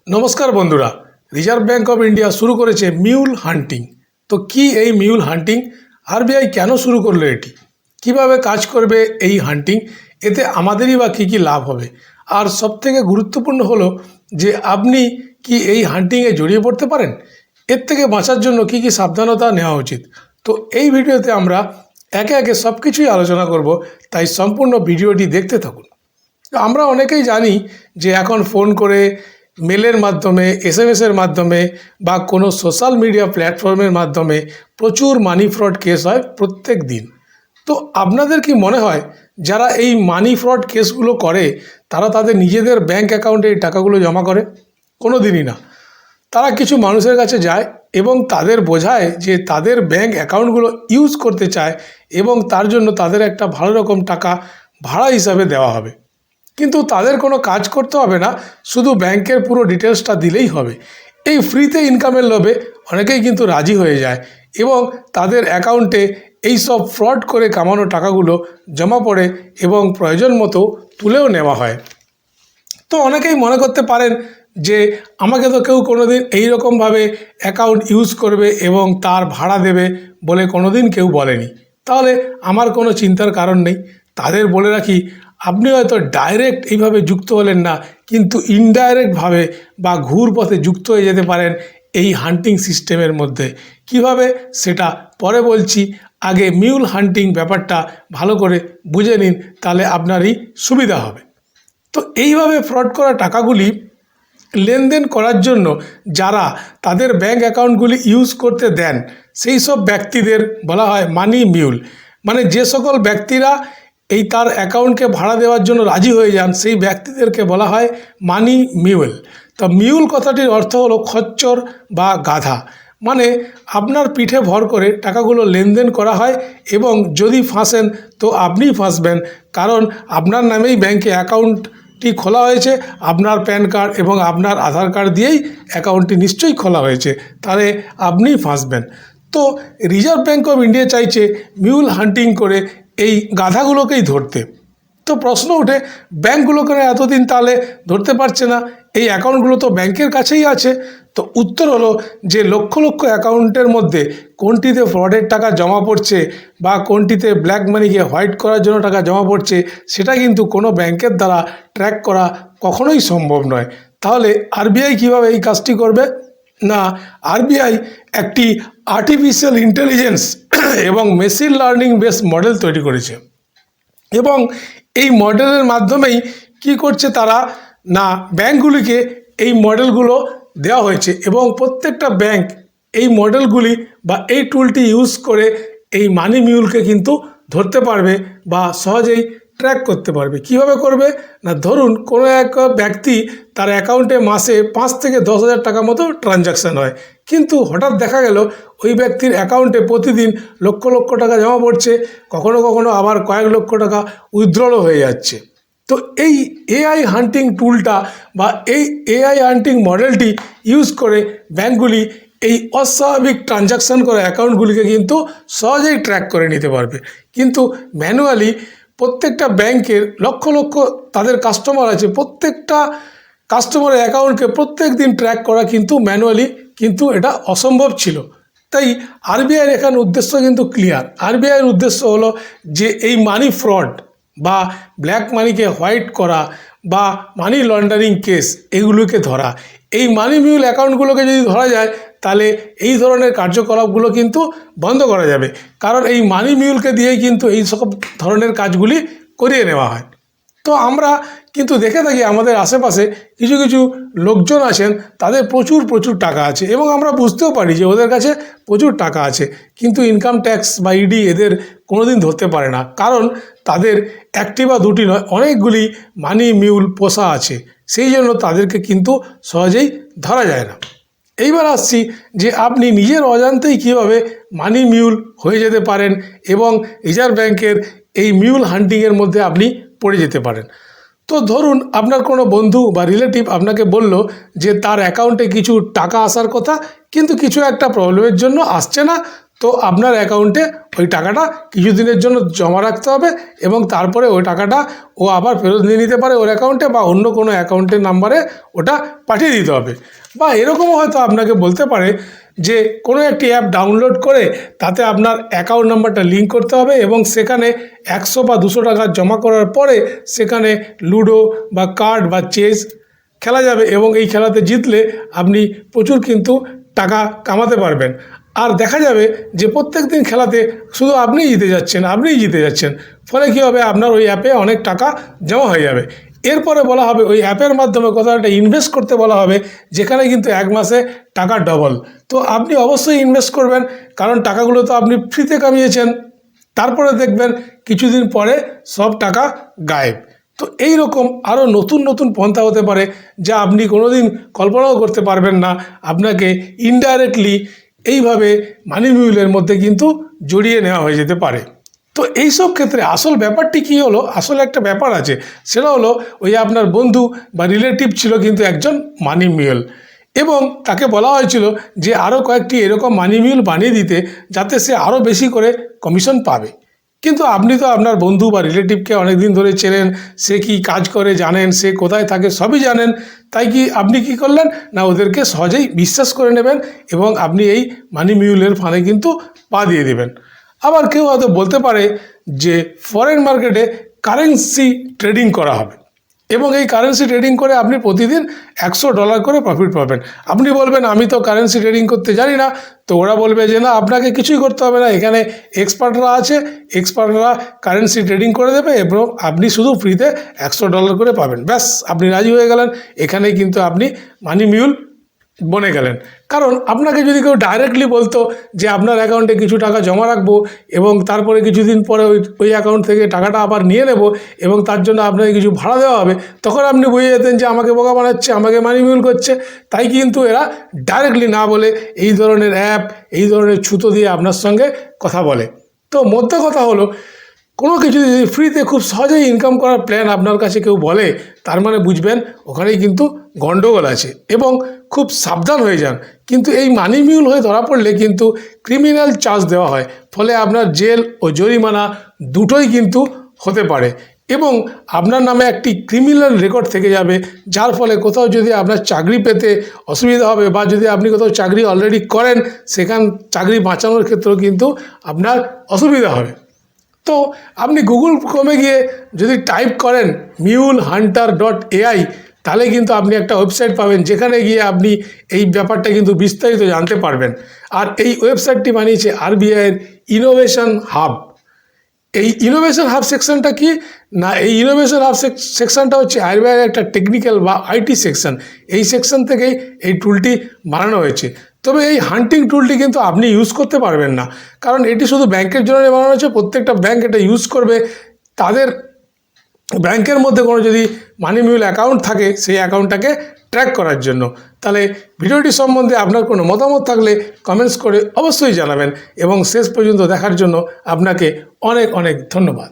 নমস্কার বন্ধুরা, reserve bank of India শুরু করেছে মিউল হান্টিং। তো কি এই মিউল হান্টিং? আরবিআই কেন শুরু করলো এটি? কিভাবে কাজ করবে এই হান্টিং? এতে আমাদেরই বা কী কী লাভ হবে? আর সবথেকে গুরুত্বপূর্ণ হলো যে আপনি কি এই হান্টিংয়ে জড়িয়ে পড়তে পারেন? এর থেকে বাঁচার জন্য কি কি সাবধানতা নেওয়া উচিত? তো এই ভিডিওতে আমরা একে একে সব কিছুই আলোচনা করব, তাই সম্পূর্ণ ভিডিওটি দেখতে থাকুন। আমরা অনেকেই জানি যে এখন ফোন করে, মেলের মাধ্যমে, এসএমএসের মাধ্যমে বা কোনো সোশ্যাল মিডিয়া প্ল্যাটফর্মের মাধ্যমে প্রচুর মানি ফ্রড কেস হয় প্রত্যেক দিন। তো আপনাদের কি মনে হয় যারা এই মানি ফ্রড কেসগুলো করে তারা তাদের নিজেদের ব্যাঙ্ক অ্যাকাউন্টে এই টাকাগুলো জমা করে? কোনো দিনই না। তারা কিছু মানুষের কাছে যায় এবং তাদের বোঝায় যে তাদের ব্যাঙ্ক অ্যাকাউন্টগুলো ইউজ করতে চায় এবং তার জন্য তাদের একটা ভালো রকম টাকা ভাড়া হিসাবে দেওয়া হবে। কিন্তু তাদের কোনো কাজ করতে হবে না, শুধু ব্যাংকের পুরো ডিটেলসটা দিলেই হবে। এই ফ্রিতে ইনকামের লোভে অনেকেই কিন্তু রাজি হয়ে যায় এবং তাদের অ্যাকাউন্টে এই সব ফ্রড করে কামানো টাকাগুলো জমা পড়ে এবং প্রয়োজন মতো তুলেও নেওয়া হয়। তো অনেকেই মনে করতে পারেন যে আমাকে তো কেউ কোনোদিন এইরকমভাবে অ্যাকাউন্ট ইউজ করবে এবং তার ভাড়া দেবে বলে কোনোদিন কেউ বলেনি, তাহলে আমার কোনো চিন্তার কারণ নেই। তাদের বলে রাখি, আপনি হয়তো ডাইরেক্ট এইভাবে যুক্ত হলেন না, কিন্তু ইনডাইরেক্টভাবে বা ঘুর পথে যুক্ত হয়ে যেতে পারেন এই হান্টিং সিস্টেমের মধ্যে। কিভাবে সেটা পরে বলছি, আগে মিউল হান্টিং ব্যাপারটা ভালো করে বুঝে নিন, তাহলে আপনারই সুবিধা হবে। তো এইভাবে ফ্রড করা টাকাগুলি লেনদেন করার জন্য যারা তাদের ব্যাঙ্ক অ্যাকাউন্টগুলি ইউজ করতে দেন সেই সব ব্যক্তিদের বলা হয় মানি মিউল। মানে যে সকল ব্যক্তিরা এই তার অ্যাকাউন্টকে ভাড়া দেওয়ার জন্য রাজি হয়ে যান সেই ব্যক্তিদেরকে বলা হয় মানি মিউল। তো মিউল কথাটির অর্থ হলো খচ্চর বা গাধা। মানে আপনার পিঠে ভর করে টাকাগুলো লেনদেন করা হয় এবং যদি ফাঁসেন তো আপনিই ফাঁসবেন, কারণ আপনার নামেই ব্যাঙ্কে অ্যাকাউন্টটি খোলা হয়েছে, আপনার প্যান কার্ড এবং আপনার আধার কার্ড দিয়েই অ্যাকাউন্টটি নিশ্চয়ই খোলা হয়েছে, তাহলে আপনিই ফাঁসবেন। তো রিজার্ভ ব্যাঙ্ক অফ ইন্ডিয়া চাইছে মিউল হান্টিং করে এই গাধাগুলোকেই ধরতে। তো প্রশ্ন ওঠে, ব্যাঙ্কগুলো কেন এতদিন তাহলে ধরতে পারছে না? এই অ্যাকাউন্টগুলো তো ব্যাংকের কাছেই আছে। তো উত্তর হলো যে লক্ষ লক্ষ অ্যাকাউন্টের মধ্যে কোনটিতে ফ্রডের টাকা জমা পড়ছে বা কোনটিতে ব্ল্যাক মানিকে হোয়াইট করার জন্য টাকা জমা পড়ছে সেটা কিন্তু কোনো ব্যাংকের দ্বারা ট্র্যাক করা কখনোই সম্ভব নয়। তাহলে আরবিআই কীভাবে এই কাজটি করবে? না, আরবিআই একটি আর্টিফিশিয়াল ইন্টেলিজেন্স এবং মেশিন লার্নিং বেস মডেল তৈরি করেছে এবং এই মডেলের মাধ্যমেই কি করছে তারা, না ব্যাঙ্কগুলিকে এই মডেলগুলো দেওয়া হয়েছে এবং প্রত্যেকটা ব্যাঙ্ক এই মডেলগুলি বা এই টুলটি ইউজ করে এই মানি মিউলকে কিন্তু ধরতে পারবে বা সহজেই ট্র্যাক করতে পারবে। কিভাবে করবে? না, ধরুন কোনো এক ব্যক্তি তার অ্যাকাউন্টে মাসে 5 থেকে 10,000 টাকা মতো ট্রানজ্যাকশান হয়, কিন্তু হঠাৎ দেখা গেল ওই ব্যক্তির অ্যাকাউন্টে প্রতিদিন লক্ষ লক্ষ টাকা জমা পড়ছে, কখনো কখনো আবার কয়েক লক্ষ টাকা উইথড্রলও হয়ে যাচ্ছে। তো এই এআই হান্টিং টুলটা বা এই এআই হান্টিং মডেলটি ইউজ করে ব্যাঙ্কগুলি এই অস্বাভাবিক ট্রানজ্যাকশান করা অ্যাকাউন্টগুলিকে কিন্তু সহজেই ট্র্যাক করে নিতে পারবে। কিন্তু ম্যানুয়ালি প্রত্যেকটা ব্যাংকের লক্ষ লক্ষ তাদের কাস্টমার আছে, প্রত্যেকটা কাস্টমারের অ্যাকাউন্টকে প্রত্যেক দিন ট্র্যাক করা কিন্তু ম্যানুয়ালি কিন্তু এটা অসম্ভব ছিল। তাই আরবিআইয়ের এখানে উদ্দেশ্য কিন্তু ক্লিয়ার। আরবিআইয়ের উদ্দেশ্য হলো যে এই মানি ফ্রড বা ব্ল্যাক মানিকে হোয়াইট করা বা মানি লন্ডারিং কেস এগুলোকে ধরা। এই মানি মিউল অ্যাকাউন্টগুলোকে যদি ধরা যায় তাহলে এই ধরনের কার্যকলাপগুলো কিন্তু বন্ধ করা যাবে, কারণ এই মানি মিউলকে দিয়েই কিন্তু এই সব ধরনের কাজগুলি করিয়ে নেওয়া হয়। তো আমরা কিন্তু দেখে থাকি আমাদের আশেপাশে কিছু কিছু লোকজন আছেন, তাদের প্রচুর প্রচুর টাকা আছে এবং আমরা বুঝতেও পারি যে ওদের কাছে প্রচুর টাকা আছে, কিন্তু ইনকাম ট্যাক্স বা ইডি এদের কোনোদিন ধরতে পারে না, কারণ তাদের একটি বা দুটি নয় অনেকগুলি মানি মিউল পোষা আছে, সেই জন্য তাদেরকে কিন্তু সহজেই ধরা যায় না। এইবার আসছি যে আপনি নিজের অজান্তেই কীভাবে মানি মিউল হয়ে যেতে পারেন এবং রিজার্ভ ব্যাংকের এই মিউল হান্টিংয়ের মধ্যে আপনি পড়ে যেতে পারেন। তো ধরুন আপনার কোনো বন্ধু বা রিলেটিভ আপনাকে বলল যে তার অ্যাকাউন্টে কিছু টাকা আসার কথা, কিন্তু কিছু একটা প্রবলেমের জন্য আসছে না, তো আপনার অ্যাকাউন্টে ওই টাকাটা কিছুদিনের জন্য জমা রাখতে হবে এবং তারপরে ওই টাকাটা ও আবার ফেরত নিয়ে নিতে পারে ওর অ্যাকাউন্টে, বা অন্য কোনো অ্যাকাউন্টের নাম্বারে ওটা পাঠিয়ে দিতে হবে। বা এরকমও হয়তো আপনাকে বলতে পারে যে কোনো একটি অ্যাপ ডাউনলোড করে তাতে আপনার অ্যাকাউন্ট নাম্বারটা লিঙ্ক করতে হবে এবং সেখানে 100 বা 200 টাকা জমা করার পরে সেখানে লুডো বা কার্ড বা চেস খেলা যাবে এবং এই খেলাতে জিতলে আপনি প্রচুর কিন্তু টাকা কামাতে পারবেন। আর দেখা যাবে যে প্রত্যেক দিন খেলাতে শুধু আপনিই জিতে যাচ্ছেন, ফলে কী হবে, আপনার ওই অ্যাপে অনেক টাকা জমা হয়ে যাবে। এরপরে বলা হবে ওই অ্যাপের মাধ্যমে কোথাও একটা ইনভেস্ট করতে বলা হবে, যেখানে কিন্তু 1 মাসে টাকা ডবল। তো আপনি অবশ্যই ইনভেস্ট করবেন, কারণ টাকাগুলো তো আপনি ফ্রিতে কামিয়েছেন। তারপরে দেখবেন কিছুদিন পরে সব টাকা গায়েব। তো এই রকম আরও নতুন নতুন পন্থা হতে পারে যা আপনি কোনোদিন কল্পনাও করতে পারবেন না। আপনাকে ইনডাইরেক্টলি এইভাবে মানি মিউলের মধ্যে কিন্তু জড়িয়ে নেওয়া হয়ে যেতে পারে। তো এই সব ক্ষেত্রে আসল ব্যাপারটি কী হলো, আসল একটা ব্যাপার আছে, সেটা হলো ওই আপনার বন্ধু বা রিলেটিভ ছিল কিন্তু একজন মানি মিউল, এবং তাকে বলা হয়েছিল যে আরও কয়েকটি এরকম মানি মিউল বানিয়ে দিতে, যাতে সে আরও বেশি করে কমিশন পাবে। কিন্তু আপনি তো আপনার বন্ধু বা রিলেটিভকে অনেক দিন ধরে চেনেন, সে কি কাজ করে জানেন, সে কোথায় থাকে সবই জানেন, তাই কি আপনি কি করলেন না, ওদেরকে সহজেই বিশ্বাস করে নেবেন এবং আপনি এই মানি মিউলের ফাঁদে কিন্তু পা দিয়ে দেবেন। আবার কেউ হয়তো বলতে পারে যে ফরেন মার্কেটে কারেন্সি ট্রেডিং করা হবে এবং এই কারেন্সি ট্রেডিং করে আপনি প্রতিদিন $100 করে প্রফিট পাবেন। আপনি বলবেন আমি তো কারেন্সি ট্রেডিং করতে জানি না, তো ওরা বলবে যে না, আপনাকে কিছুই করতে হবে না, এখানে এক্সপার্টরা আছে, এক্সপার্টরা কারেন্সি ট্রেডিং করে দেবে এবং আপনি শুধু ফ্রিতে $100 করে পাবেন। ব্যাস, আপনি রাজি হয়ে গেলেন, এখানেই কিন্তু আপনি মানি মিউল বনে গেলেন। কারণ আপনাকে যদি কেউ ডাইরেক্টলি বলতো যে আপনার অ্যাকাউন্টে কিছু টাকা জমা রাখবো এবং তারপরে কিছুদিন পরে ওই অ্যাকাউন্ট থেকে টাকাটা আবার নিয়ে নেব এবং তার জন্য আপনাকে কিছু ভাড়া দেওয়া হবে, তখন আপনি বুঝে যেতেন যে আমাকে বোকা বানাচ্ছে, আমাকে মানি মিউল করছে। তাই কিন্তু এরা ডাইরেক্টলি না বলে এই ধরনের অ্যাপ, এই ধরনের ছুতো দিয়ে আপনার সঙ্গে কথা বলে। তো মোদ্দা কথা হলো, কোনো কিছু যদি ফ্রিতে খুব সহজেই ইনকাম করার প্ল্যান আপনার কাছে কেউ বলে, তার মানে বুঝবেন ওখানেই কিন্তু গণ্ডগোল আছে এবং খুব সাবধান হয়ে যান। কিন্তু এই মানি মিউল হয়ে ধরা পড়লে কিন্তু ক্রিমিনাল চার্জ দেওয়া হয়, ফলে আপনার জেল ও জরিমানা দুটোই কিন্তু হতে পারে এবং আপনার নামে একটি ক্রিমিনাল রেকর্ড থেকে যাবে, যার ফলে কোথাও যদি আপনার চাকরি পেতে অসুবিধা হবে বা যদি আপনি কোথাও চাকরি অলরেডি করেন, সেখান চাকরি বাঁচানোর ক্ষেত্রেও কিন্তু আপনার অসুবিধা হবে। তো আপনি গুগল ক্রোমে গিয়ে যদি টাইপ করেন mulehunter.ai, তাহলে কিন্তু আপনি একটা ওয়েবসাইট পাবেন, যেখানে গিয়ে আপনি এই ব্যাপারটা কিন্তু বিস্তারিত জানতে পারবেন। আর এই ওয়েবসাইটটি বানিয়েছে আরবিআইয়ের ইনোভেশন হাব। এই ইনোভেশন হাব সেকশনটা কি না, এই ইনোভেশন হাব সেকশনটা হচ্ছে আরবিআইয়ের একটা টেকনিক্যাল বা আইটি সেকশন। এই সেকশন থেকেই এই টুলটি বানানো হয়েছে। তবে এই হান্টিং টুলটি কিন্তু আপনি ইউজ করতে পারবেন না, কারণ এটি শুধু ব্যাংকের জন্য বানানো হয়েছে। প্রত্যেকটা ব্যাংক এটা ইউজ করবে তাদের ব্যাংকের মধ্যে কোনো যদি মানি মিউল অ্যাকাউন্ট থাকে, সেই অ্যাকাউন্টটাকে ট্র্যাক করার জন্য। তাহলে ভিডিওটি সম্বন্ধে আপনার কোনো মতামত থাকলে কমেন্টস করে অবশ্যই জানাবেন এবং শেষ পর্যন্ত দেখার জন্য আপনাকে অনেক অনেক ধন্যবাদ।